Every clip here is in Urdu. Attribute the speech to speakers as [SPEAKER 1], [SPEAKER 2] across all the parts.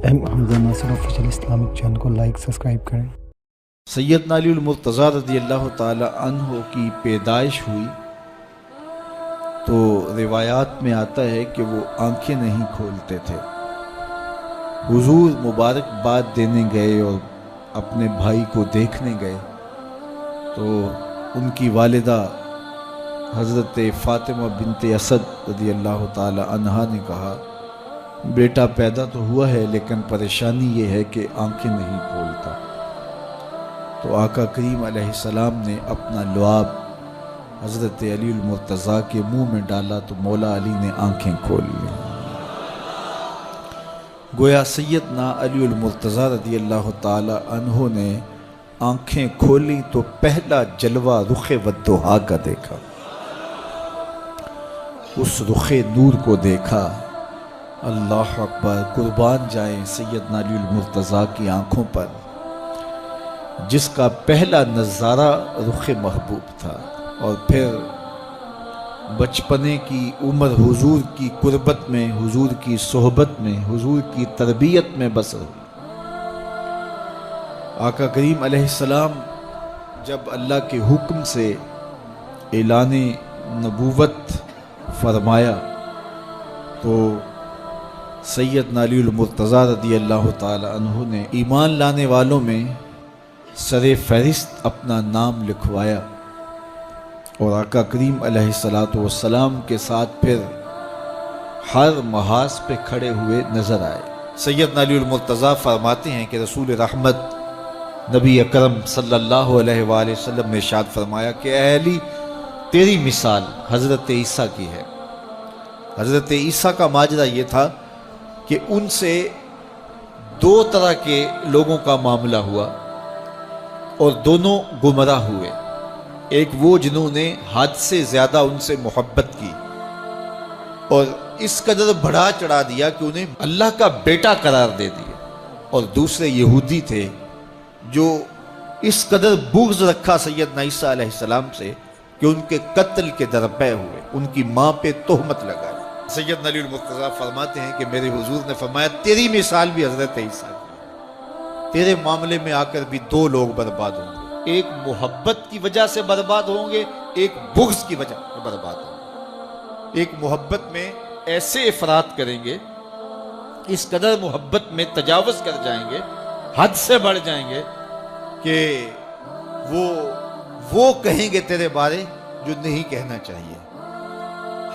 [SPEAKER 1] حمزہ ناصر آفیشیل اسلامک چینل کو لائک سبسکرائب کریں۔
[SPEAKER 2] سیدنا علی المرتضیٰ رضی اللہ تعالی عنہ کی پیدائش ہوئی تو روایات میں آتا ہے کہ وہ آنکھیں نہیں کھولتے تھے۔ حضور مبارکباد دینے گئے اور اپنے بھائی کو دیکھنے گئے تو ان کی والدہ حضرت فاطمہ بنت اسد رضی اللہ تعالی عنہا نے کہا، بیٹا پیدا تو ہوا ہے لیکن پریشانی یہ ہے کہ آنکھیں نہیں کھولتا۔ تو آقا کریم علیہ السلام نے اپنا لعاب حضرت علی المرتضیٰ کے منہ میں ڈالا تو مولا علی نے آنکھیں کھول لی۔ گویا سیدنا علی المرتضیٰ رضی اللہ تعالی عنہ نے آنکھیں کھولی تو پہلا جلوہ رخ والضحیٰ کا دیکھا۔ اس رخ نور کو دیکھا، اللہ اکبر، قربان جائیں سیدنا علی المرتضیٰ کی آنکھوں پر، جس کا پہلا نظارہ رخ محبوب تھا۔ اور پھر بچپنے کی عمر حضور کی قربت میں، حضور کی صحبت میں، حضور کی تربیت میں بسر ہوئی۔ آقا کریم علیہ السلام جب اللہ کے حکم سے اعلان نبوت فرمایا تو سیدنا علی المرتضیٰ رضی اللہ تعالی عنہ نے ایمان لانے والوں میں سر فہرست اپنا نام لکھوایا اور آقا کریم علیہ السلام کے ساتھ پھر ہر محاذ پہ کھڑے ہوئے نظر آئے۔ سیدنا علی المرتضیٰ فرماتے ہیں کہ رسول رحمت نبی اکرم صلی اللہ علیہ وآلہ وسلم نے ارشاد فرمایا کہ اے علی، تیری مثال حضرت عیسیٰ کی ہے۔ حضرت عیسیٰ کا ماجرا یہ تھا کہ ان سے دو طرح کے لوگوں کا معاملہ ہوا اور دونوں گمراہ ہوئے۔ ایک وہ جنہوں نے حد سے زیادہ ان سے محبت کی اور اس قدر بڑھا چڑھا دیا کہ انہیں اللہ کا بیٹا قرار دے دیا، اور دوسرے یہودی تھے جو اس قدر بغض رکھا سیدنا عیسیٰ علیہ السلام سے کہ ان کے قتل کے درپے ہوئے، ان کی ماں پہ تہمت لگائی۔ سیدنا علی المرتضیٰ فرماتے ہیں کہ میرے حضور نے فرمایا تیری مثال بھی حضرت عیسیٰ کی، تیرے معاملے میں آ کر بھی دو لوگ برباد ہوں گے، ایک محبت کی وجہ سے برباد ہوں گے، ایک بغض کی وجہ سے برباد ہوں گے۔ ایک محبت میں ایسے افراط کریں گے، اس قدر محبت میں تجاوز کر جائیں گے، حد سے بڑھ جائیں گے کہ وہ کہیں گے تیرے بارے جو نہیں کہنا چاہیے۔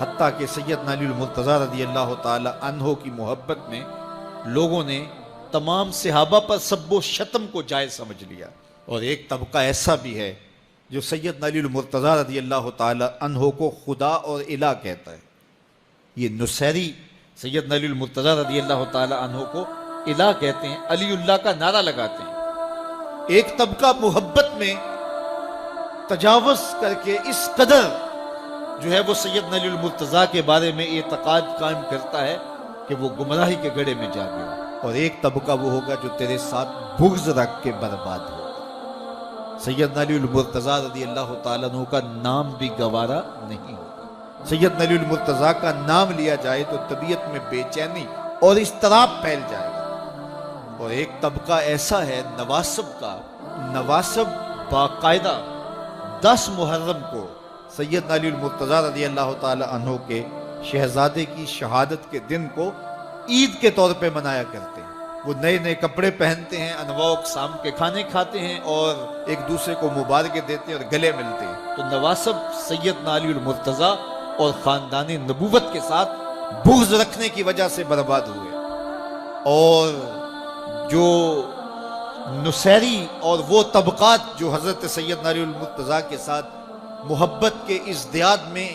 [SPEAKER 2] حتیٰ کہ سیدنا علی المرتضیٰ رضی اللہ تعالی عنہ کی محبت میں لوگوں نے تمام صحابہ پر سب و شتم کو جائز سمجھ لیا، اور ایک طبقہ ایسا بھی ہے جو سیدنا علی المرتضیٰ رضی اللہ تعالی عنہ کو خدا اور الہ کہتا ہے۔ یہ نصیری سیدنا علی المرتضیٰ رضی اللہ تعالی عنہ کو الہ کہتے ہیں، علی اللہ کا نعرہ لگاتے ہیں۔ ایک طبقہ محبت میں تجاوز کر کے اس قدر جو ہے وہ سیدنا علی المرتضیٰ کے بارے میں اعتقاد قائم کرتا ہے کہ وہ گمراہی کے گڑھے میں جا گیا، اور ایک طبقہ وہ ہوگا جو تیرے ساتھ بغض رکھ کے برباد ہوگا۔ سیدنا علی المرتضیٰ رضی اللہ تعالیٰ عنہ کا نام بھی گوارا نہیں ہوگا۔ سیدنا علی المرتضیٰ کا نام لیا جائے تو طبیعت میں بے چینی اور اضطراب پھیل جائے گا۔ اور ایک طبقہ ایسا ہے نواسب کا، نواسب باقاعدہ 10 محرم کو سیدنا علی المرتضیٰ رضی اللہ تعالی عنہ کے شہزادے کی شہادت کے دن کو عید کے طور پہ منایا کرتے ہیں۔ وہ نئے نئے کپڑے پہنتے ہیں، انواع اقسام کے کھانے کھاتے ہیں اور ایک دوسرے کو مبارکیں دیتے ہیں اور گلے ملتے ہیں۔ تو نواسب سیدنا علی المرتضیٰ اور خاندان نبوت کے ساتھ بغض رکھنے کی وجہ سے برباد ہوئے، اور جو نصیری اور وہ طبقات جو حضرت سیدنا علی المرتضیٰ کے ساتھ محبت کے ازدیاد میں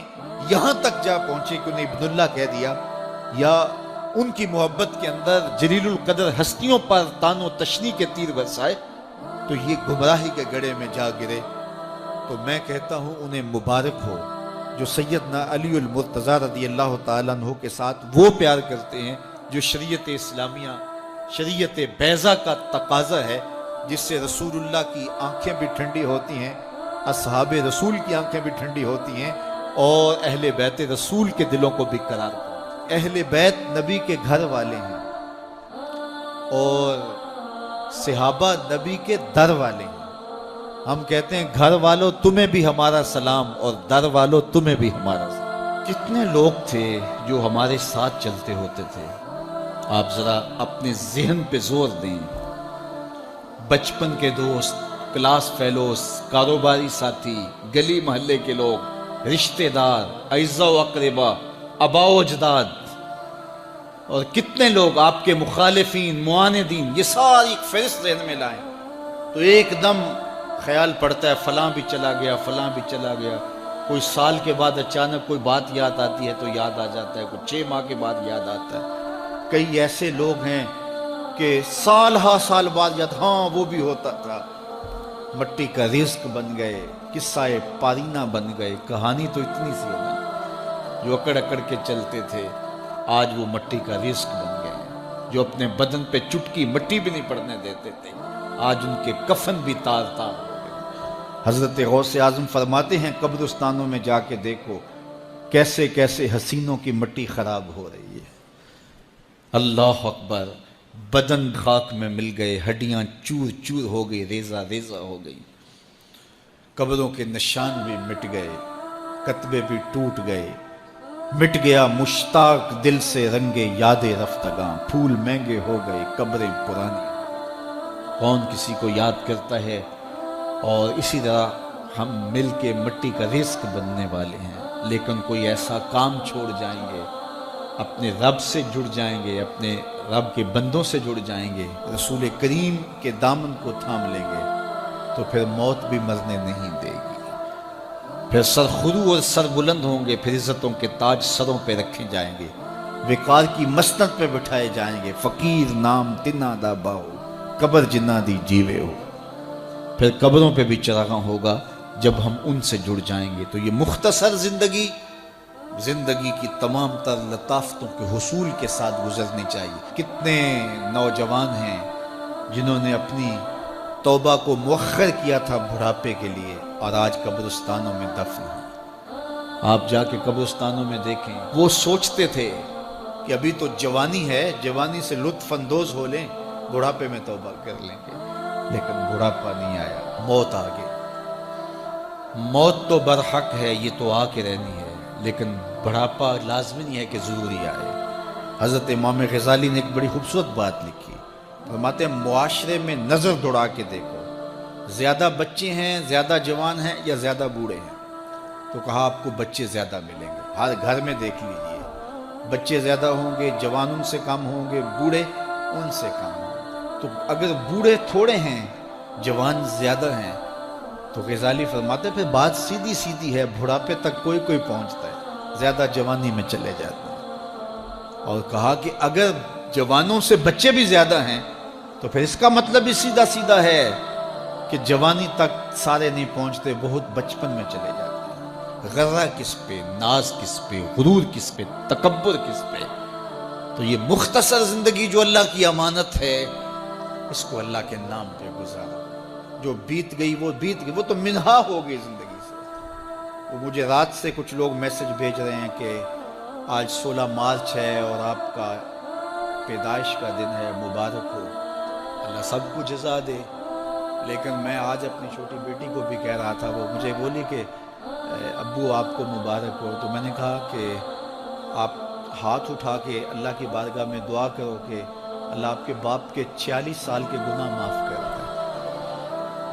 [SPEAKER 2] یہاں تک جا پہنچے کہ انہیں ابن اللہ کہہ دیا، یا ان کی محبت کے اندر جلیل القدر ہستیوں پر تان و تشنی کے تیر برسائے، تو یہ گمراہی کے گڑھے میں جا گرے۔ تو میں کہتا ہوں انہیں مبارک ہو جو سیدنا علی المرتضیٰ رضی اللہ تعالیٰ عنہ کے ساتھ وہ پیار کرتے ہیں جو شریعت اسلامیہ، شریعت بیضا کا تقاضا ہے، جس سے رسول اللہ کی آنکھیں بھی ٹھنڈی ہوتی ہیں، اصحاب رسول کی آنکھیں بھی ٹھنڈی ہوتی ہیں، اور اہل بیت رسول کے دلوں کو بھی قرار پاتے ہیں۔ اہل بیت نبی کے گھر والے ہیں، اور صحابہ نبی کے در والے ہیں۔ ہم کہتے ہیں گھر والوں تمہیں بھی ہمارا سلام اور در والوں تمہیں بھی ہمارا سلام۔ کتنے لوگ تھے جو ہمارے ساتھ چلتے ہوتے تھے، آپ ذرا اپنے ذہن پہ زور دیں۔ بچپن کے دوست، کلاس فیلوز، کاروباری ساتھی، گلی محلے کے لوگ، رشتہ دار، اعزا و اقربا، آبا و اجداد، اور کتنے لوگ آپ کے مخالفین، معاندین، یہ ساری ایک فہرست ذہن میں لائیں تو ایک دم خیال پڑتا ہے فلاں بھی چلا گیا، فلاں بھی چلا گیا۔ کوئی سال کے بعد اچانک کوئی بات یاد آتی ہے تو یاد آ جاتا ہے، کوئی 6 ماہ کے بعد یاد آتا ہے۔ کئی ایسے لوگ ہیں کہ سال ہا سال بعد یاد، ہاں وہ بھی ہوتا تھا۔ مٹی کا رزق بن گئے، قصہ پارینہ بن گئے۔ کہانی تو اتنی سی ہے نا، جو اکڑ اکڑ کے چلتے تھے آج وہ مٹی کا رزق بن گئے ہیں۔ جو اپنے بدن پہ چٹکی مٹی بھی نہیں پڑنے دیتے تھے آج ان کے کفن بھی تار تار ہو گئے۔ حضرت غوث اعظم فرماتے ہیں قبرستانوں میں جا کے دیکھو کیسے کیسے حسینوں کی مٹی خراب ہو رہی ہے۔ اللہ اکبر، بدن خاک میں مل گئے، ہڈیاں چور چور ہو گئی، ریزہ ریزہ ہو گئی، قبروں کے نشان بھی مٹ گئے، کتبے بھی ٹوٹ گئے، مٹ گیا مشتاق دل سے رنگے یاد رفتگاں، پھول مہنگے ہو گئے، قبریں پرانی۔ کون کسی کو یاد کرتا ہے؟ اور اسی طرح ہم مل کے مٹی کا رزق بننے والے ہیں، لیکن کوئی ایسا کام چھوڑ جائیں گے، اپنے رب سے جڑ جائیں گے، اپنے رب کے بندوں سے جڑ جائیں گے، رسول کریم کے دامن کو تھام لیں گے تو پھر موت بھی مرنے نہیں دے گی۔ پھر سر خرو اور سر بلند ہوں گے، پھر عزتوں کے تاج سروں پہ رکھے جائیں گے، وقار کی مسند پہ بٹھائے جائیں گے۔ فقیر نام تنا دا باہو، قبر جنہ دی جیوے ہو۔ پھر قبروں پہ بھی چراغاں ہوگا جب ہم ان سے جڑ جائیں گے۔ تو یہ مختصر زندگی کی تمام تر لطافتوں کے حصول کے ساتھ گزرنی چاہیے۔ کتنے نوجوان ہیں جنہوں نے اپنی توبہ کو مؤخر کیا تھا بڑھاپے کے لیے، اور آج قبرستانوں میں دفن ہیں۔ آپ جا کے قبرستانوں میں دیکھیں، وہ سوچتے تھے کہ ابھی تو جوانی ہے، جوانی سے لطف اندوز ہو لیں، بڑھاپے میں توبہ کر لیں گے، لیکن بڑھاپا نہیں آیا، موت آ گئی۔ موت تو برحق ہے، یہ تو آ کے رہنی ہے، لیکن بڑھاپا لازمی نہیں ہے کہ ضروری آئے۔ حضرت امام غزالی نے ایک بڑی خوبصورت بات لکھی، فرماتے ہیں معاشرے میں نظر دوڑا کے دیکھو، زیادہ بچے ہیں، زیادہ جوان ہیں یا زیادہ بوڑھے ہیں؟ تو کہا آپ کو بچے زیادہ ملیں گے۔ ہر گھر میں دیکھ لیجئے، بچے زیادہ ہوں گے، جوان ان سے کم ہوں گے، بوڑھے ان سے کم ہوں گے۔ تو اگر بوڑھے تھوڑے ہیں، جوان زیادہ ہیں، تو غزالی فرماتے ہیں پھر بات سیدھی سیدھی ہے، بڑھاپے تک کوئی کوئی پہنچتا ہے، زیادہ جوانی میں چلے جاتے ہیں۔ اور کہا کہ اگر جوانوں سے بچے بھی زیادہ ہیں تو پھر اس کا مطلب بھی سیدھا سیدھا ہے کہ جوانی تک سارے نہیں پہنچتے، بہت بچپن میں چلے جاتے ہیں۔ غرہ کس پہ، ناز کس پہ، غرور کس پہ، تکبر کس پہ؟ تو یہ مختصر زندگی جو اللہ کی امانت ہے، اس کو اللہ کے نام پہ گزارا۔ جو بیت گئی وہ بیت گئی، وہ تو منہا ہو گئی زندگی سے۔ وہ مجھے رات سے کچھ لوگ میسج بھیج رہے ہیں کہ آج 16 مارچ ہے اور آپ کا پیدائش کا دن ہے، مبارک ہو، اللہ سب کو جزا دے۔ لیکن میں آج اپنی چھوٹی بیٹی کو بھی کہہ رہا تھا، وہ مجھے بولی کہ ابو آپ کو مبارک ہو۔ تو میں نے کہا کہ آپ ہاتھ اٹھا کے اللہ کی بارگاہ میں دعا کرو کہ اللہ آپ کے باپ کے 46 سال کے گناہ معاف کر دے۔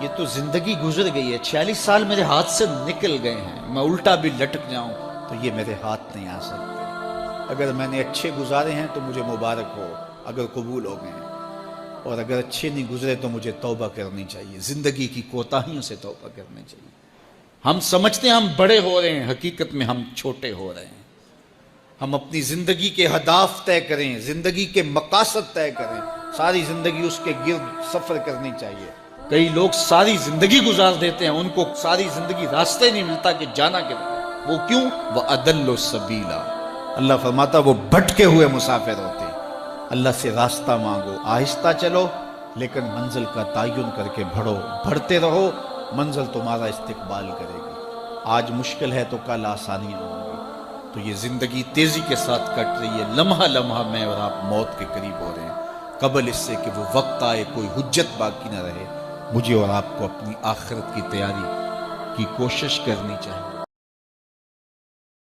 [SPEAKER 2] یہ تو زندگی گزر گئی ہے، 46 سال میرے ہاتھ سے نکل گئے ہیں، میں الٹا بھی لٹک جاؤں تو یہ میرے ہاتھ نہیں آ سکتے۔ اگر میں نے اچھے گزارے ہیں تو مجھے مبارک ہو اگر قبول ہو گئے ہیں، اور اگر اچھے نہیں گزرے تو مجھے توبہ کرنی چاہیے، زندگی کی کوتاہیوں سے توبہ کرنی چاہیے۔ ہم سمجھتے ہیں ہم بڑے ہو رہے ہیں، حقیقت میں ہم چھوٹے ہو رہے ہیں۔ ہم اپنی زندگی کے اہداف طے کریں، زندگی کے مقاصد طے کریں، ساری زندگی اس کے گرد سفر کرنی چاہیے۔ کئی لوگ ساری زندگی گزار دیتے ہیں، ان کو ساری زندگی راستے نہیں ملتا کہ جانا کدھر۔ وہ کیوں؟ وَأَضَلُّ السَّبِيلَ، اللہ فرماتا وہ بھٹکے ہوئے مسافر ہوتے ہیں۔ اللہ سے راستہ مانگو، آہستہ چلو لیکن منزل کا تعین کر کے بڑھو، بڑھتے رہو، منزل تمہارا استقبال کرے گی۔ آج مشکل ہے تو کل آسانیاں ہوں گی۔ تو یہ زندگی تیزی کے ساتھ کٹ رہی ہے، لمحہ لمحہ میں اور آپ موت کے قریب ہو رہے ہیں۔ قبل اس سے کہ وہ وقت آئے کوئی حجت باقی نہ رہے، مجھے اور آپ کو اپنی آخرت کی تیاری کی کوشش کرنی چاہیے۔